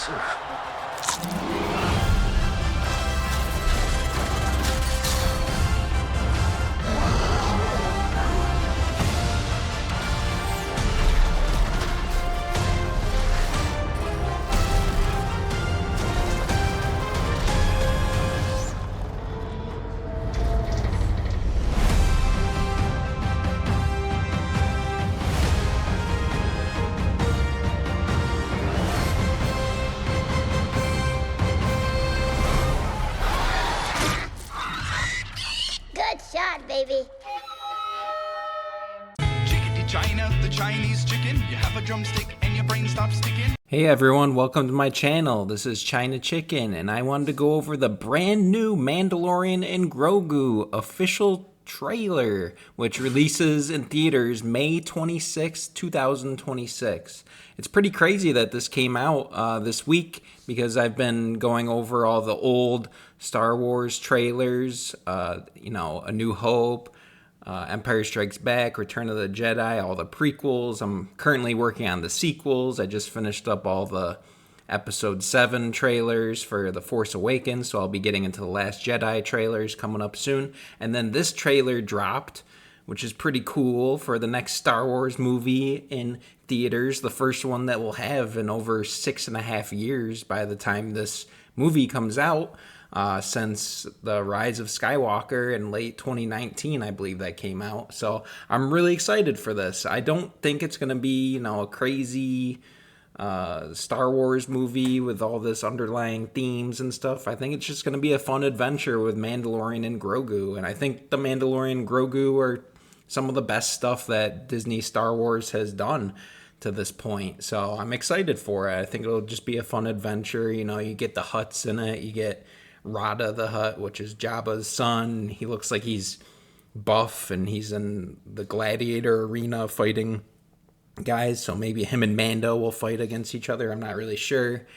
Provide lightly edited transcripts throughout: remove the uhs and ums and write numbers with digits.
impressive. Good shot, baby. Chickadee China, the Chinese chicken. You have a drumstick and your brain stops sticking. Hey everyone, welcome to my channel. This is China Chicken, and I wanted to go over the brand new Mandalorian and Grogu official trailer, which releases in theaters May 26, 2026. It's pretty crazy that this came out this week because I've been going over all the old Star Wars trailers, A New Hope, Empire Strikes Back, Return of the Jedi, all the prequels. I'm currently working on the sequels. I just finished up all the Episode 7 trailers for The Force Awakens, so I'll be getting into the Last Jedi trailers coming up soon. And then this trailer dropped, which is pretty cool, for the next Star Wars movie in theaters, the first one that we'll have in over 6.5 years by the time this movie comes out. Since the Rise of Skywalker in late 2019, I believe that came out. So I'm really excited for this. I don't think it's going to be, a crazy Star Wars movie with all this underlying themes and stuff. I think it's just going to be a fun adventure with Mandalorian and Grogu. And I think the Mandalorian and Grogu are some of the best stuff that Disney Star Wars has done to this point. So I'm excited for it. I think it'll just be a fun adventure. You get the Hutts in it. You get Rada the Hut, which is Jabba's son. He looks like he's buff, and he's in the gladiator arena fighting guys, so maybe him and Mando will fight against each other. I'm not really sure.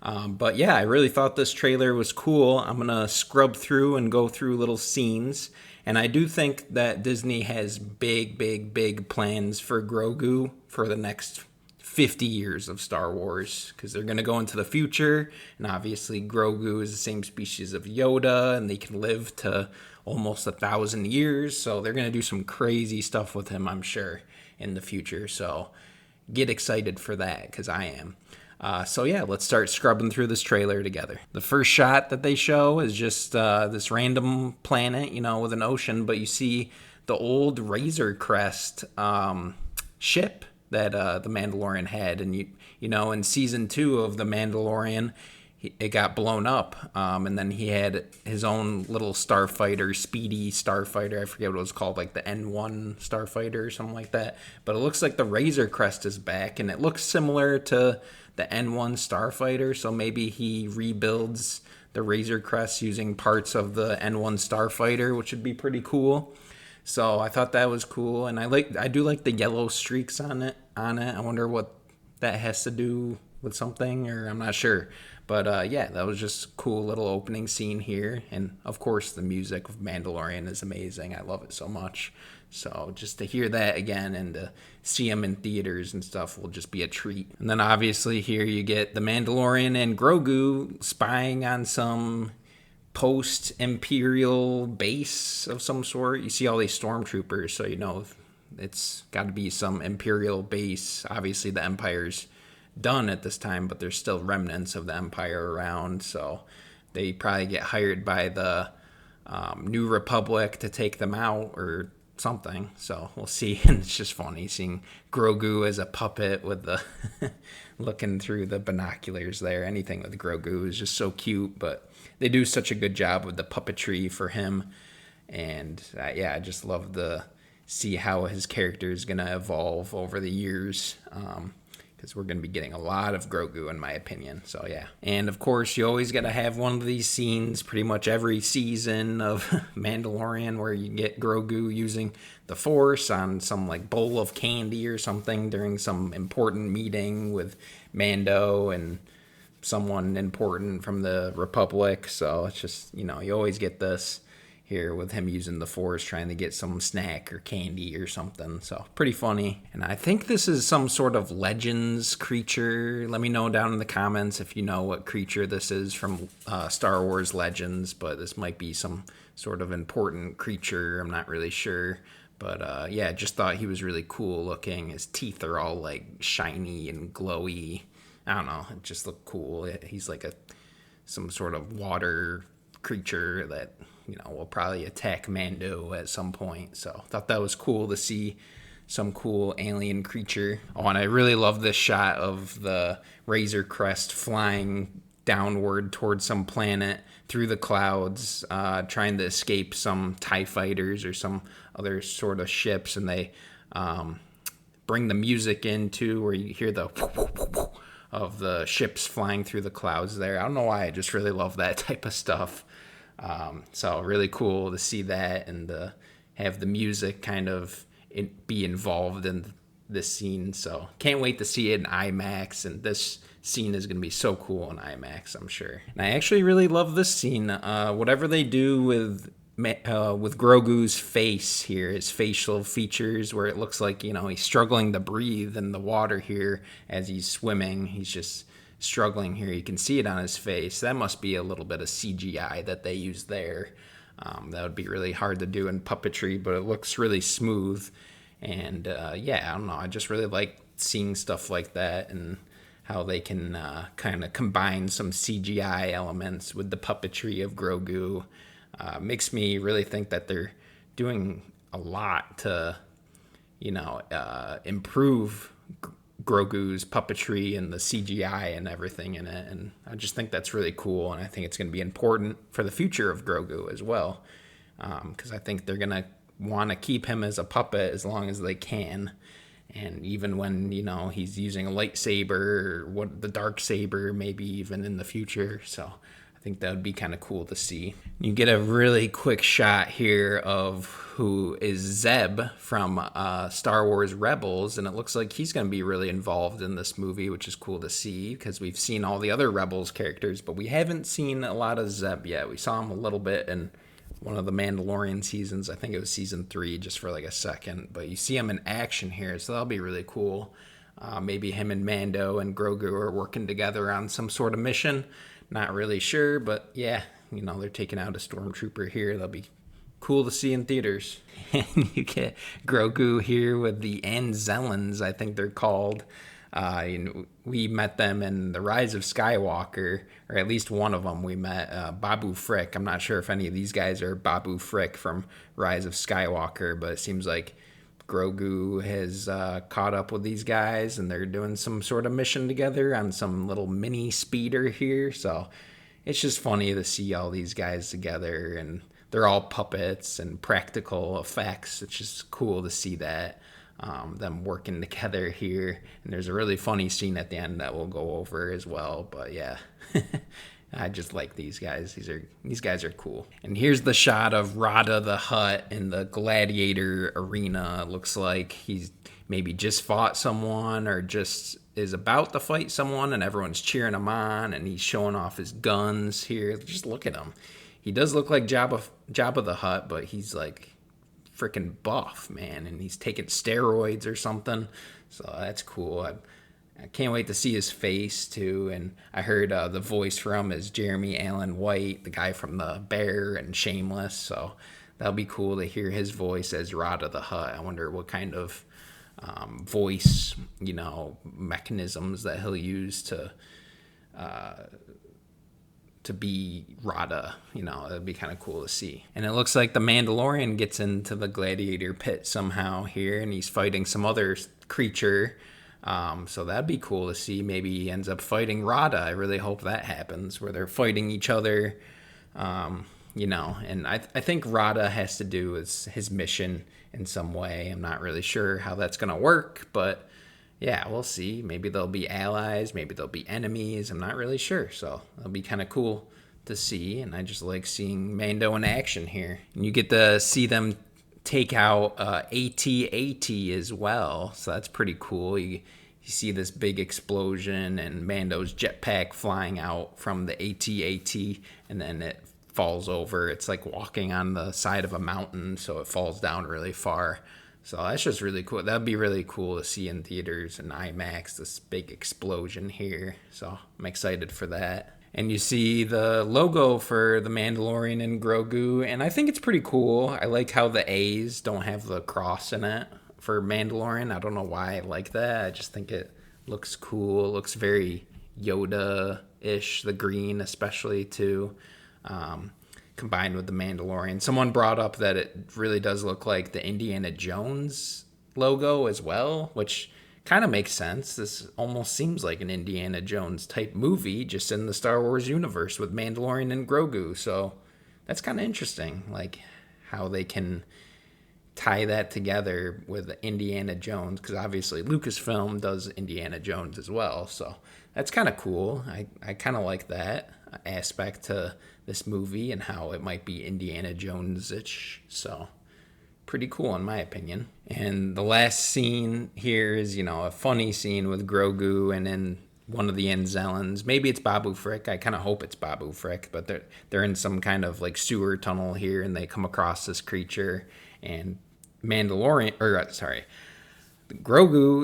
But yeah, I really thought this trailer was cool. I'm going to scrub through and go through little scenes. And I do think that Disney has big plans for Grogu for the next 50 years of Star Wars, because they're going to go into the future, and obviously Grogu is the same species of Yoda, and they can live to almost 1,000 years, so they're going to do some crazy stuff with him, I'm sure, in the future. So get excited for that, because I am. So yeah, let's start scrubbing through this trailer together. The first shot that they show is just this random planet, with an ocean, but you see the old Razor Crest ship that the Mandalorian had, and in season 2 of the Mandalorian, it got blown up, and then he had his own little starfighter, speedy starfighter. I forget what it was called, like the N1 starfighter or something like that. But it looks like the Razor Crest is back, and it looks similar to the N1 starfighter. So maybe he rebuilds the Razor Crest using parts of the N1 starfighter, which would be pretty cool. So I thought that was cool, and I do like the yellow streaks on it. I wonder what that has to do with something, or I'm not sure. But yeah, that was just a cool little opening scene here. And of course, the music of Mandalorian is amazing. I love it so much. So just to hear that again and to see him in theaters and stuff will just be a treat. And then obviously here you get the Mandalorian and Grogu spying on some post-Imperial base of some sort. You see all these stormtroopers, so it's got to be some Imperial base. Obviously the Empire's done at this time, but there's still remnants of the Empire around, so they probably get hired by the New Republic to take them out or something. So we'll see. And it's just funny seeing Grogu as a puppet with the looking through the binoculars there. Anything with Grogu is just so cute, but they do such a good job with the puppetry for him. And yeah, I just love to see how his character is going to evolve over the years, because we're going to be getting a lot of Grogu, in my opinion. So yeah. And of course, you always got to have one of these scenes pretty much every season of Mandalorian where you get Grogu using the Force on some like bowl of candy or something during some important meeting with Mando and someone important from the Republic. So it's just, you always get this. here with him using the Force trying to get some snack or candy or something. So pretty funny. And I think this is some sort of Legends creature. Let me know down in the comments if you know what creature this is from Star Wars Legends, but this might be some sort of important creature. I'm not really sure. But yeah, just thought he was really cool looking. His teeth are all like shiny and glowy. I don't know, it just looked cool. He's like some sort of water creature that, you know, will probably attack Mando at some point. So thought that was cool to see some cool alien creature. Oh, and I really love this shot of the Razor Crest flying downward towards some planet through the clouds, trying to escape some TIE fighters or some other sort of ships. And they bring the music into where you hear the of the ships flying through the clouds there. I don't know why, I just really love that type of stuff. So really cool to see that and to have the music kind of be involved in this scene. So can't wait to see it in IMAX, and this scene is going to be so cool in IMAX, I'm sure. And I actually really love this scene. Whatever they do with Grogu's face here, his facial features, where it looks like, you know, he's struggling to breathe in the water here as he's swimming. He's just struggling here. You can see it on his face. That must be a little bit of CGI that they use there. That would be really hard to do in puppetry, but it looks really smooth. And yeah, I don't know. I just really like seeing stuff like that and how they can kind of combine some CGI elements with the puppetry of Grogu. Makes me really think that they're doing a lot to, you know, improve Grogu's puppetry and the CGI and everything in it. And I just think that's really cool. And I think it's going to be important for the future of Grogu as well. Because I think they're going to want to keep him as a puppet as long as they can. And even when, you know, he's using a lightsaber or the dark saber, maybe even in the future. So I think that would be kind of cool to see. You get a really quick shot here of who is Zeb from Star Wars Rebels, and it looks like he's going to be really involved in this movie, which is cool to see because we've seen all the other Rebels characters, but we haven't seen a lot of Zeb yet. We saw him a little bit in one of the Mandalorian seasons. I think it was season 3, just for like a second, but you see him in action here, so that'll be really cool. Maybe him and Mando and Grogu are working together on some sort of mission. Not really sure, but yeah, you know, they're taking out a stormtrooper here. That'll be cool to see in theaters. And you get Grogu here with the Anzellans, I think they're called. We met them in The Rise of Skywalker, or at least one of them we met, Babu Frick. I'm not sure if any of these guys are Babu Frick from Rise of Skywalker, but it seems like Grogu has caught up with these guys, and they're doing some sort of mission together on some little mini speeder here. So it's just funny to see all these guys together, and they're all puppets and practical effects. It's just cool to see that, them working together here. And there's a really funny scene at the end that we'll go over as well. But yeah, I just like these guys. These guys are cool. And here's the shot of Rada the Hut in the gladiator arena. It looks like he's maybe just fought someone or just is about to fight someone, and everyone's cheering him on, and he's showing off his guns here. Just look at him. He does look like Jabba the Hutt, but he's like freaking buff, man, and he's taking steroids or something. So that's cool. I can't wait to see his face, too. And I heard the voice from is Jeremy Allen White, the guy from The Bear and Shameless. So that'll be cool to hear his voice as Rada the Hut. I wonder what kind of voice, you know, mechanisms that he'll use to be Rada. You know, it'd be kind of cool to see. And it looks like the Mandalorian gets into the gladiator pit somehow here, and he's fighting some other creature. So that'd be cool to see. Maybe he ends up fighting Rada. I really hope that happens, where they're fighting each other. You know, and I think Rada has to do with his mission in some way. I'm not really sure how that's going to work, but yeah, we'll see. Maybe they'll be allies, maybe they'll be enemies. I'm not really sure. So it'll be kind of cool to see. And I just like seeing Mando in action here. And you get to see them take out AT-AT as well. So that's pretty cool. You see this big explosion and Mando's jetpack flying out from the AT-AT, and then it falls over. It's like walking on the side of a mountain, so it falls down really far. So that's just really cool. That'd be really cool to see in theaters and IMAX, this big explosion here. So I'm excited for that. And you see the logo for the Mandalorian and Grogu, and I think it's pretty cool. I like how the A's don't have the cross in it for Mandalorian. I don't know why I like that. I just think it looks cool. It looks very Yoda-ish, the green especially too. Combined with the Mandalorian. Someone brought up that it really does look like the Indiana Jones logo as well, which kind of makes sense. This almost seems like an Indiana Jones type movie just in the Star Wars universe with Mandalorian and Grogu. So that's kind of interesting, like how they can tie that together with Indiana Jones, because obviously Lucasfilm does Indiana Jones as well. So that's kind of cool. I kind of like that aspect to this movie and how it might be Indiana Jones-ish. So pretty cool in my opinion. And the last scene here is, a funny scene with Grogu and then one of the Anzellans. Maybe it's Babu Frick. I kind of hope it's Babu Frick, but they're in some kind of like sewer tunnel here, and they come across this creature, and Grogu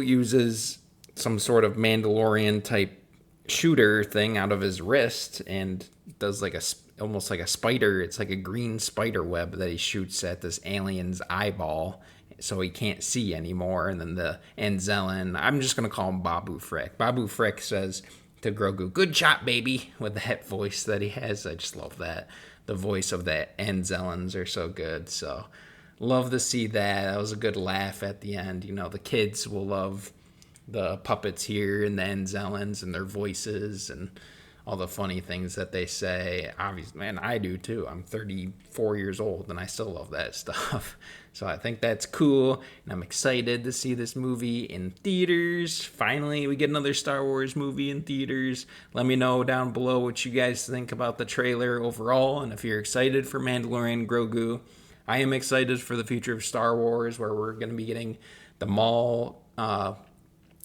uses some sort of Mandalorian type shooter thing out of his wrist and does like almost like a spider. It's like a green spider web that he shoots at this alien's eyeball, so he can't see anymore. And then the Anzellan, I'm just gonna call him Babu Frick. Babu Frick says to Grogu, "Good shot, baby," with that voice that he has. I just love that. The voice of the Anzellans are so good. So love to see that. That was a good laugh at the end. The kids will love the puppets here and the Anzellans and their voices and all the funny things that they say. Obviously, man, I do too. I'm 34 years old and I still love that stuff. So I think that's cool, and I'm excited to see this movie in theaters. Finally, we get another Star Wars movie in theaters. Let me know down below what you guys think about the trailer overall, and if you're excited for Mandalorian Grogu. I am excited for the future of Star Wars, where we're going to be getting the Maul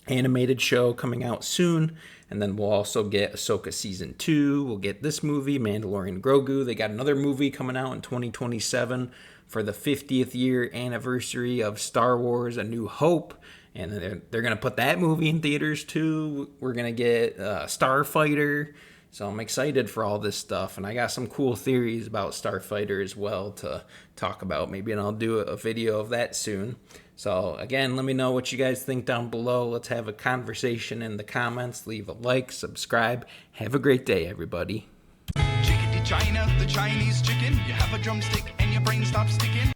animated show coming out soon, and then we'll also get Ahsoka Season 2. We'll get this movie, Mandalorian Grogu. They got another movie coming out in 2027 for the 50th year anniversary of Star Wars A New Hope, and they're going to put that movie in theaters too. We're going to get Starfighter. So I'm excited for all this stuff, and I got some cool theories about Starfighter as well to talk about. Maybe I'll do a video of that soon. So again, let me know what you guys think down below. Let's have a conversation in the comments. Leave a like, subscribe. Have a great day, everybody. Chickadee China, the Chinese chicken. You have a drumstick and your brain stops sticking.